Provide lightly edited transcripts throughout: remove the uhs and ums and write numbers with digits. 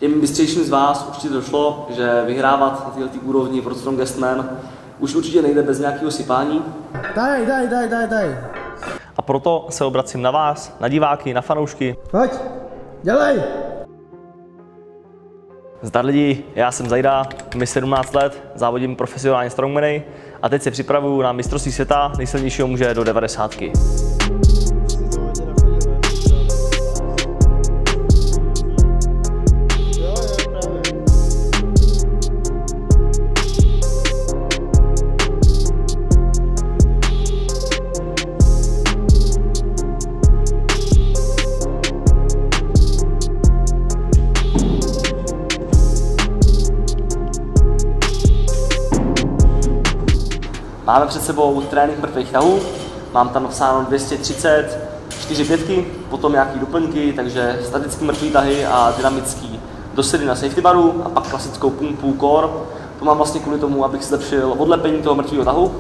Těm bystřejším z vás určitě došlo, že vyhrávat na této úrovni pro Strongest Man už určitě nejde bez nějakého sypání. Daj. A proto se obracím na vás, na diváky, na fanoušky. Pojď, dělej! Zdar lidi, já jsem Zajda, mi 17 let, závodím profesionálně strongmany a teď se připravuju na mistrovství světa nejsilnějšího muže do 90. Máme před sebou trénink mrtvých tahů, mám tam napsáno 230, 4 pětky, potom nějaký doplňky, takže statický mrtvý tahy a dynamický dosedy na safety baru a pak klasickou pumpu core. To mám vlastně kvůli tomu, abych zlepšil odlepení toho mrtvého tahu.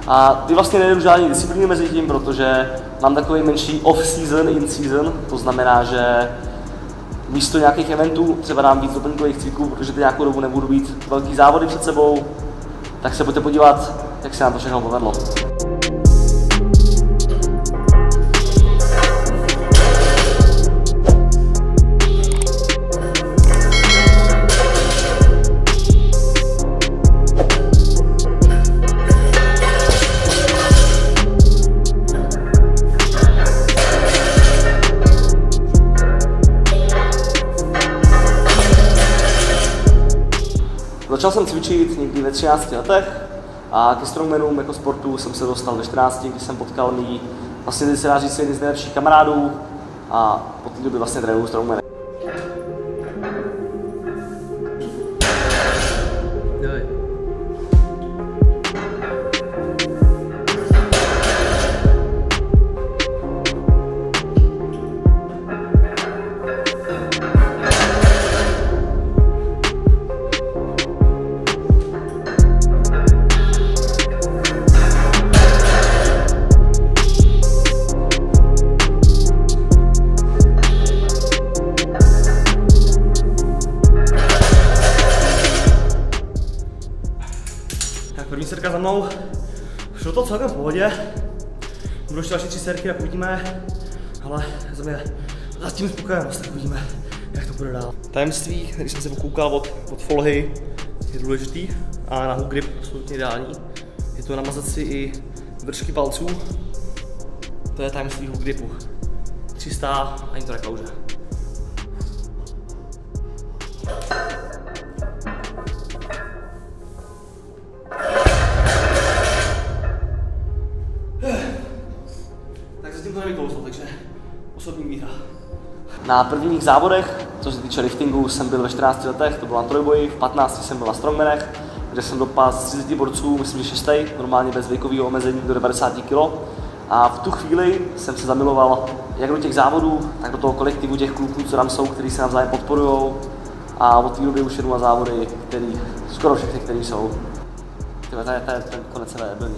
A ty vlastně nejdu žádný disciplíny mezi tím, protože mám takový menší off-season, in-season, to znamená, že místo nějakých eventů třeba dám víc doplňkových cviků, protože ty nějakou dobu nebudu mít velký závody před sebou, tak se pojďte podívat, jak se nám to všechno povedlo. Začal jsem cvičit někdy ve 13 letech a ke strongmanům jako sportu jsem se dostal ve 14, kdy jsem potkal mý, vlastně se dá říct, jedny z nejlepších kamarádů a po té době vlastně trénuju strongmany. První serka za mnou, šlo to celkem v pohodě, budou ještě další 3 serky, tak uvidíme, ale za mě zatím spokojenost, tak uvidíme, jak to bude dál. Tajemství, když jsem se pokoukal od folhy, je důležitý a na hook grip absolutně ideální. Je to namazat si i vršky palců, to je tajemství hook gripu. 300 ani to neklouže. Tak zatím to nevyklouzlo, takže osobní výhra. Na prvních závodech, co se týče liftingu, jsem byl ve 14 letech, to bylo na trojboji, v 15 jsem byl na strongmanech, kde jsem dopás z 30 borců, myslím, že 6, normálně bez věkového omezení do 90 kg. A v tu chvíli jsem se zamiloval jak do těch závodů, tak do toho kolektivu těch kluků, co tam jsou, kteří se navzájem podporují. A od té doby už jedu na závody, skoro všechny, které jsou. Ten konec je nebylný.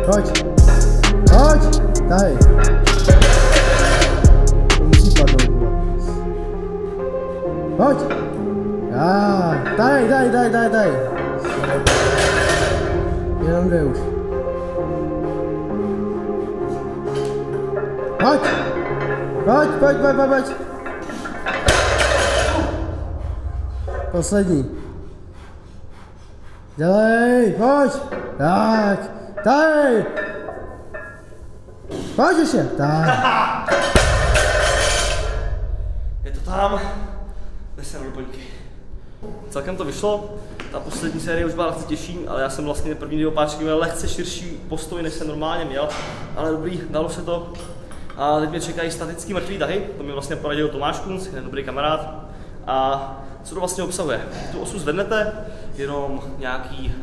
Pojď, daj. To musí padnout. Pojď. Daj. Jenom jde už. Pojď. Poslední. Dělej, pojď. Tak. Daj. Pojď ještě. Tak. Je to tam. Bez doplňky. Celkem to vyšlo. Ta poslední série už byla lehce těžší, ale já jsem vlastně první 2 páčky měl lehce širší postoj, než jsem normálně měl. Ale dobrý, dalo se to. A teď mě čekají statický mrtvý tahy, to mi vlastně poradil Tomáš Kunc, jeden dobrý kamarád. A Co to vlastně obsahuje? Tu osu zvednete jenom nějaký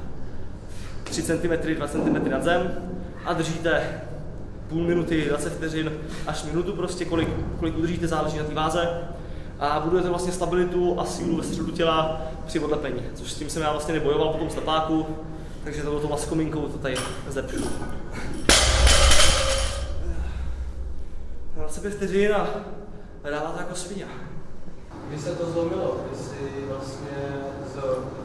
3 cm, 2 cm nad zem a držíte půl minuty, 20 vteřin až minutu prostě, kolik udržíte, záleží na té váze. A budujete vlastně stabilitu a sílu ve středu těla při odlepení, což s tím jsem já vlastně nebojoval po tom stepáku, takže to laskominkou to tady zlepšu. 25 vteřin a dáváte jako svině. Když se to zlomilo, když jsi vlastně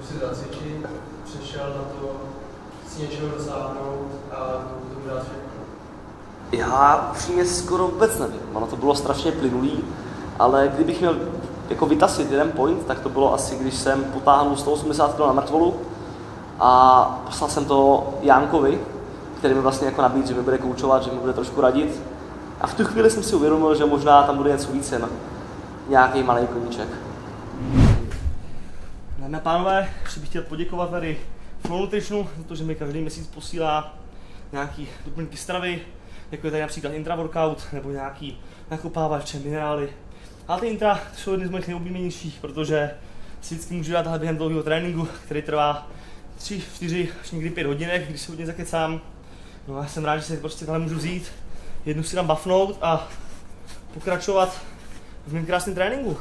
si zacvičit, přešel na to si něčeho dosáhnout a to dát všechno? Já upřímně skoro vůbec nevím, ono to bylo strašně plynulý, ale kdybych měl jako vytasit jeden point, tak to bylo asi, když jsem potáhnul 180 kg na mrtvolu a poslal jsem to Jánkovi, který mi vlastně jako nabídl, že mi bude koučovat, že mi bude trošku radit. A v tu chvíli jsem si uvědomil, že možná tam bude něco víc jen nějaký malý koníček. Dámy a pánové, ještě bych chtěl poděkovat tady Flow Nutritionu za to, že mi každý měsíc posílá nějaký doplňky stravy, jako je tady například intra workout nebo nějaký nakopávače, minerály. Ale ty intra jsou jedny z mojich nejoblíbenějších, protože si vždycky můžu dát během dlouhého tréninku, který trvá 3, 4 až někdy 5 hodinek, když se hodně zakecám. No a jsem rád, že si prostě tohle můžu vzít, jednu si tam buffnout a pokračovat v mém krásném tréninku.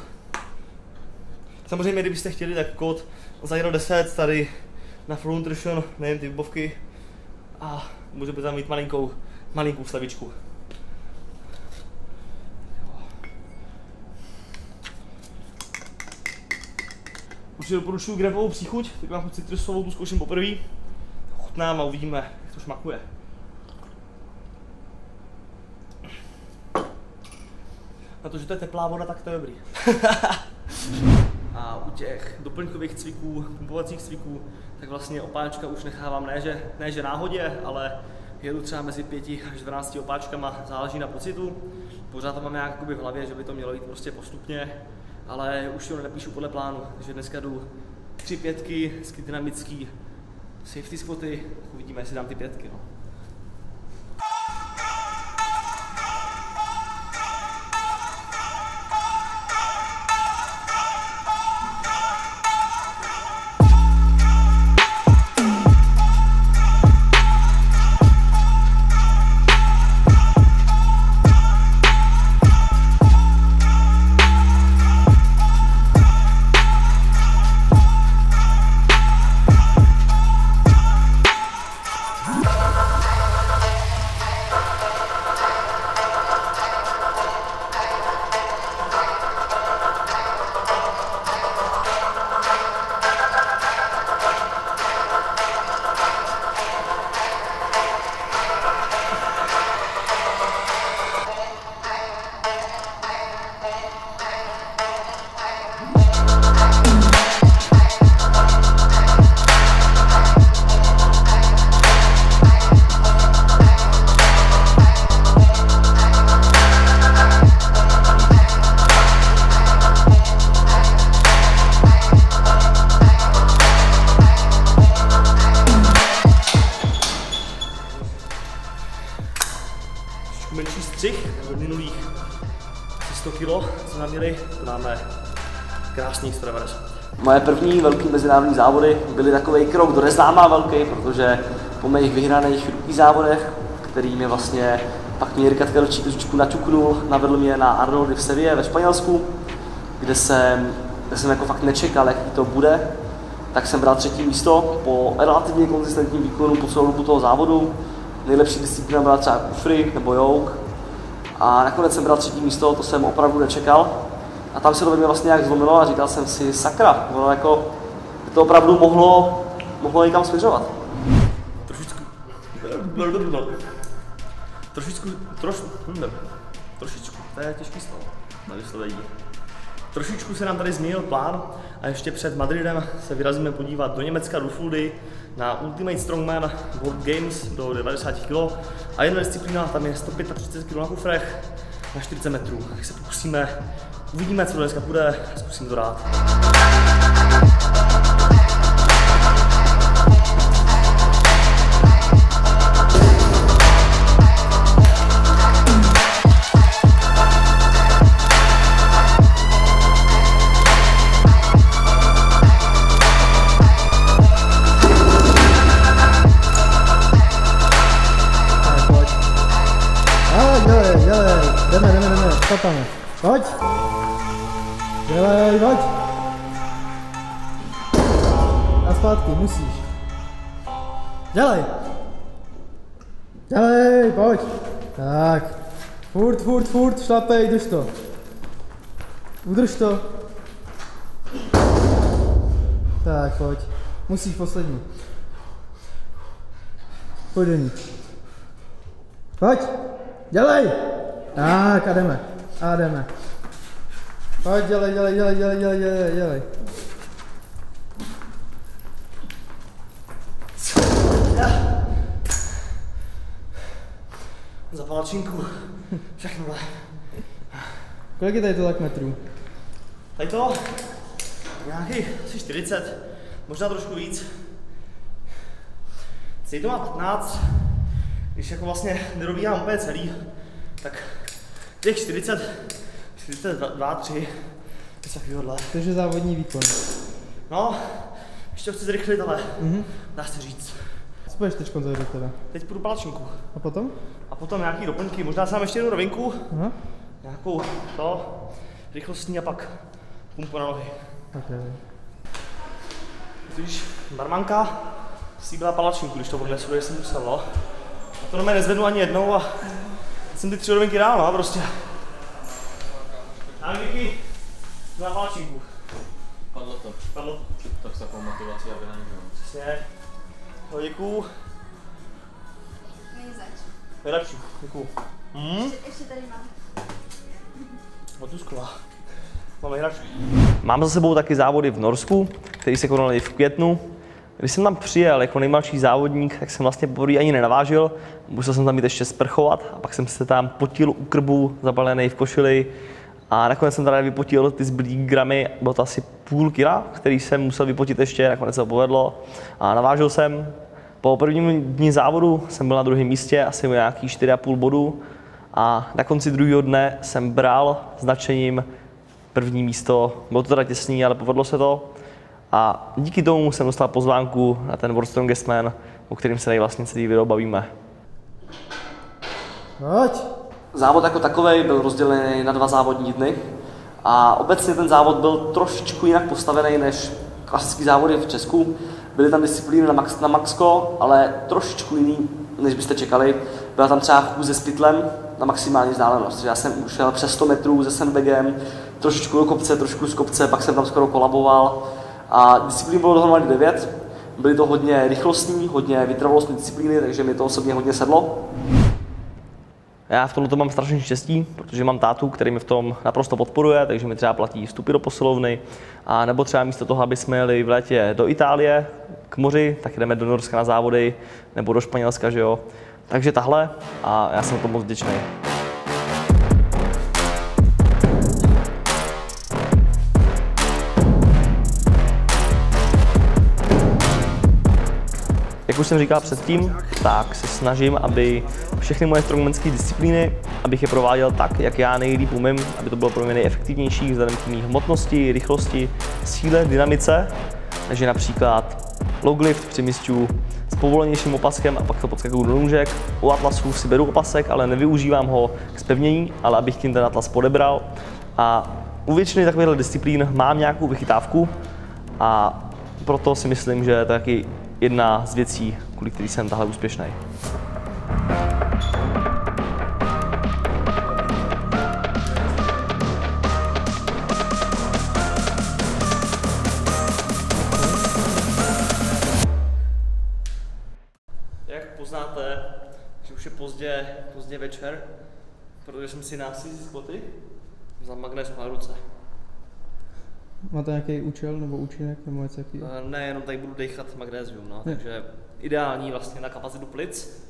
Samozřejmě, kdybyste chtěli, tak kód Zairo 10 tady na Flow Nutrition, nejen ty webovky, a můžete tam mít malinkou slavičku. Určitě doporučuji grabovou příchuť, tak mám citrusovou, tu zkouším poprvé. Chutnám a uvidíme, jak to šmakuje. Na to, že to je teplá voda, tak to je dobrý. A u těch doplňkových cviků, pumpovacích cviků, tak vlastně opáčka už nechávám ne že náhodě, ale jedu třeba mezi 5 až 12 opáčkama, záleží na pocitu. Pořád to mám nějak v hlavě, že by to mělo jít prostě postupně, ale už to nepíšu podle plánu, takže dneska jdu 3 pětky, dynamický safety squaty, uvidíme, jestli dám ty pětky. No. Menší střih od minulých 100 kg, co nám měli, to máme krásný Stravares. Moje první velký mezinárodní závody byly takový krok do neznámá velký, protože po mých vyhraných rukých závodech, který mě vlastně pak mě Jirka Tkaročík trošičku naťuknul, navedl mě na Arnoldy v Seville ve Španělsku, kde jsem jako fakt nečekal, jaký to bude, tak jsem bral 3. místo po relativně konzistentním výkonu po celou dobu toho závodu. Nejlepší disciplína byla třeba kufry nebo yoke. A nakonec jsem bral 3. místo, to jsem opravdu nečekal. A tam se to ve mě vlastně nějak zlomilo a říkal jsem si, sakra, ono jako, to opravdu mohlo někam směřovat. Trošičku, to je těžký slovo na vyslovení. Trošičku se nám tady změnil plán a ještě před Madridem se vyrazíme podívat do Německa, do Fuldy, na Ultimate Strongman World Games do 90 kg a jedna disciplína, tam je 135 kg na kufrech na 40 metrů. Tak se pokusíme, uvidíme, co dneska půjde, zkusím to dát. Pane. Pojď. Dělej, pojď. A zpátky, musíš. Dělej. Dělej, pojď. Tak. Furt, šlapej, drž to. Udrž to. Tak, pojď. Musíš poslední. Pojď do ní. Pojď. Dělej. Tak, a jdeme. Pojď, dělej. Za palačinku. Všechno. Kolik je tady to tak metrů? Tady to? Nějaký asi 40, možná trošku víc. Tady to má 15. Když jako vlastně nedobíhám úplně celý, tak těch 42, 3, něco takovýhodle. Takže závodní výkon. No, ještě chci zrychlit, ale dá se říct. Co budeš teď konzervovat teda? Teď půjdu palačinku. A potom? A potom nějaký doplňky, možná sám ještě jednu rovinku. Aha. Nějakou to, rychlostní a pak pumpu na nohy. Okay. Tudíž barmanka slíbila palačinku, když to odnesu, když jsem musel, no. A to na mě nezvednu ani jednou a jsem ty 3 rovinky dál, no, prostě. Ahoj, Vicky, na palačinku. Padlo. Tak s takovou motivací, aby na něj bylo. Přesně. No, děkuju. Nejzač. Nejlepší, děkuju. Ještě tady mám. Otuskla. Máme hračky. Mám za sebou taky závody v Norsku, které se konaly v květnu. Když jsem tam přijel jako nejmladší závodník, tak jsem vlastně poprvé ani nenavážil. Musel jsem tam jít ještě sprchovat a pak jsem se tam potil u krbu, zabalený v košili. A nakonec jsem tady vypotil ty zbylý gramy, bylo to asi půl kila, který jsem musel vypotit ještě, nakonec se to povedlo. A navážil jsem. Po prvním dni závodu jsem byl na druhém místě, asi o nějakých 4,5 bodu. A na konci druhého dne jsem bral značením první místo. Bylo to teda těsný, ale povedlo se to. A díky tomu jsem dostal pozvánku na ten World Strongest Man, o kterým se tady vlastně celý video bavíme. Pojď. Závod jako takovej byl rozdělený na 2 závodní dny a obecně ten závod byl trošičku jinak postavený než klasické závody v Česku. Byly tam disciplíny na maxko, ale trošičku jiný, než byste čekali. Byla tam třeba chůze s pytlem na maximální vzdálenost. Já jsem ušel přes 100 metrů se sandbagem, trošičku do kopce, trošku z kopce, pak jsem tam skoro kolaboval. A disciplín bylo dohromady 9. Byly to hodně rychlostní, hodně vytrvalostní disciplíny, takže mi to osobně hodně sedlo. Já v tomto mám strašně štěstí, protože mám tátu, který mi v tom naprosto podporuje, takže mi třeba platí vstupy do posilovny. A nebo třeba místo toho, aby jsme jeli v létě do Itálie k moři, tak jdeme do Norska na závody, nebo do Španělska, že jo. Takže tahle a já jsem tomu moc vděčný. Jak už jsem říkal předtím, tak se snažím, aby všechny moje strongmanské disciplíny, abych je prováděl tak, jak já nejlíp umím, aby to bylo pro mě nejefektivnější vzhledem k mý hmotnosti, rychlosti, síle, dynamice. Takže například loglift při misťu s povolenějším opaskem a pak to podskakuju do nůžek. U atlasů si beru opasek, ale nevyužívám ho k zpevnění, ale abych tím ten atlas podebral. A u většiny takovýchto disciplín mám nějakou vychytávku a proto si myslím, že to je taky jedna z věcí, kvůli který jsem tahle úspěšný. Jak poznáte, že už je pozdě večer, protože jsem si násizí spoty za magnéz na ruce. Má to nějaký účel nebo účinek nebo něco takového? Ne, jenom tady budu dechat magnézium, no, takže ideální vlastně na kapacitu plic.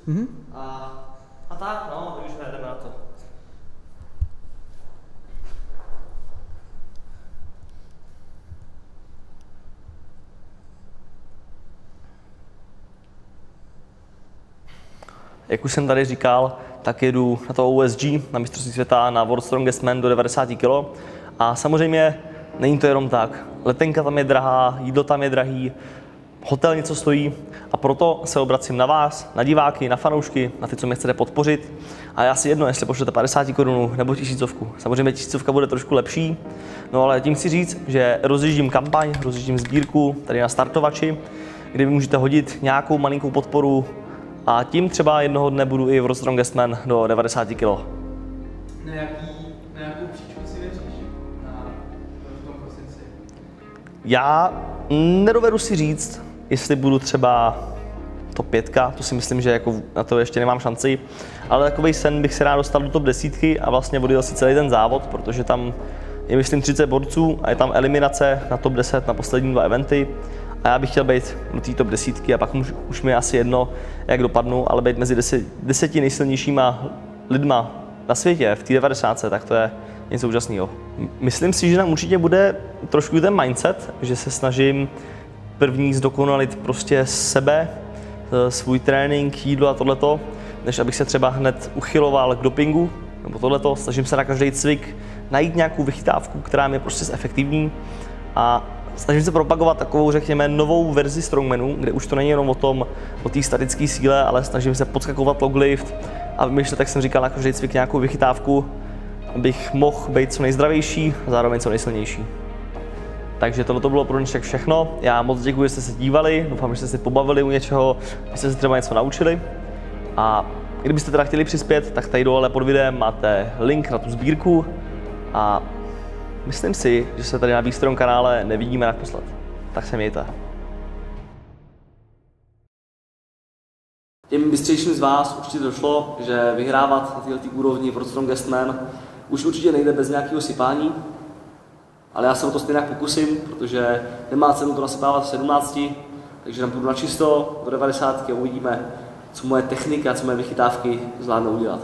A tak, no, už jdeme na to. Jak už jsem tady říkal, tak jedu na to OSG, na mistrovství světa, na World Strongest Man do 90 kg. A samozřejmě není to jenom tak. Letenka tam je drahá, jídlo tam je drahý, hotel něco stojí a proto se obracím na vás, na diváky, na fanoušky, na ty, co mě chcete podpořit. A já si jedno, jestli pošlete 50 korun nebo 1000. Samozřejmě 1000 bude trošku lepší, no ale tím chci říct, že rozjíždím kampaň, rozjíždím sbírku tady na startovači, kde vy můžete hodit nějakou malinkou podporu a tím třeba jednoho dne budu i v World's Strongest Man do 90 kg. Na jakou příčku si věříš v tom prosinci? Já nedovedu si říct, jestli budu třeba top 5, to si myslím, že jako na to ještě nemám šanci, ale takovej sen bych se rád dostal do top 10 a vlastně odjel si celý ten závod, protože tam je myslím 30 borců a je tam eliminace na top 10 na poslední 2 eventy a já bych chtěl být do té top 10 a pak už mi je asi jedno, jak dopadnu, ale být mezi 10 nejsilnějšíma lidma na světě v té 90, tak to je něco úžasného. Myslím si, že nám určitě bude trošku ten mindset, že se snažím první zdokonalit prostě sebe, svůj trénink, jídlo a tohleto, než abych se třeba hned uchyloval k dopingu nebo tohleto. Snažím se na každý cvik najít nějakou vychytávku, která je prostě efektivní a snažím se propagovat takovou, řekněme, novou verzi strongmanu, kde už to není jenom o té statické síle, ale snažím se podskakovat loglift a vymýšlet, jak jsem říkal, na každý cvik nějakou vychytávku, abych mohl být co nejzdravější a zároveň co nejsilnější. Takže tohle bylo pro dnešek všechno. Já moc děkuji, že jste se dívali, doufám, že jste se pobavili u něčeho, že jste se třeba něco naučili. A kdybyste teda chtěli přispět, tak tady dole pod videem máte link na tu sbírku a myslím si, že se tady na Be Strong kanále nevidíme naposled. Tak se mějte. Těm bystřejším z vás určitě došlo, že vyhrávat na této úrovni World's Strongest Man už určitě nejde bez nějakého sypání. Ale já se o to stejně pokusím, protože nemá cenu to nasypávat v 17, takže tam půjdu na čisto do 90 a uvidíme, co moje technika, co moje vychytávky zvládnou udělat.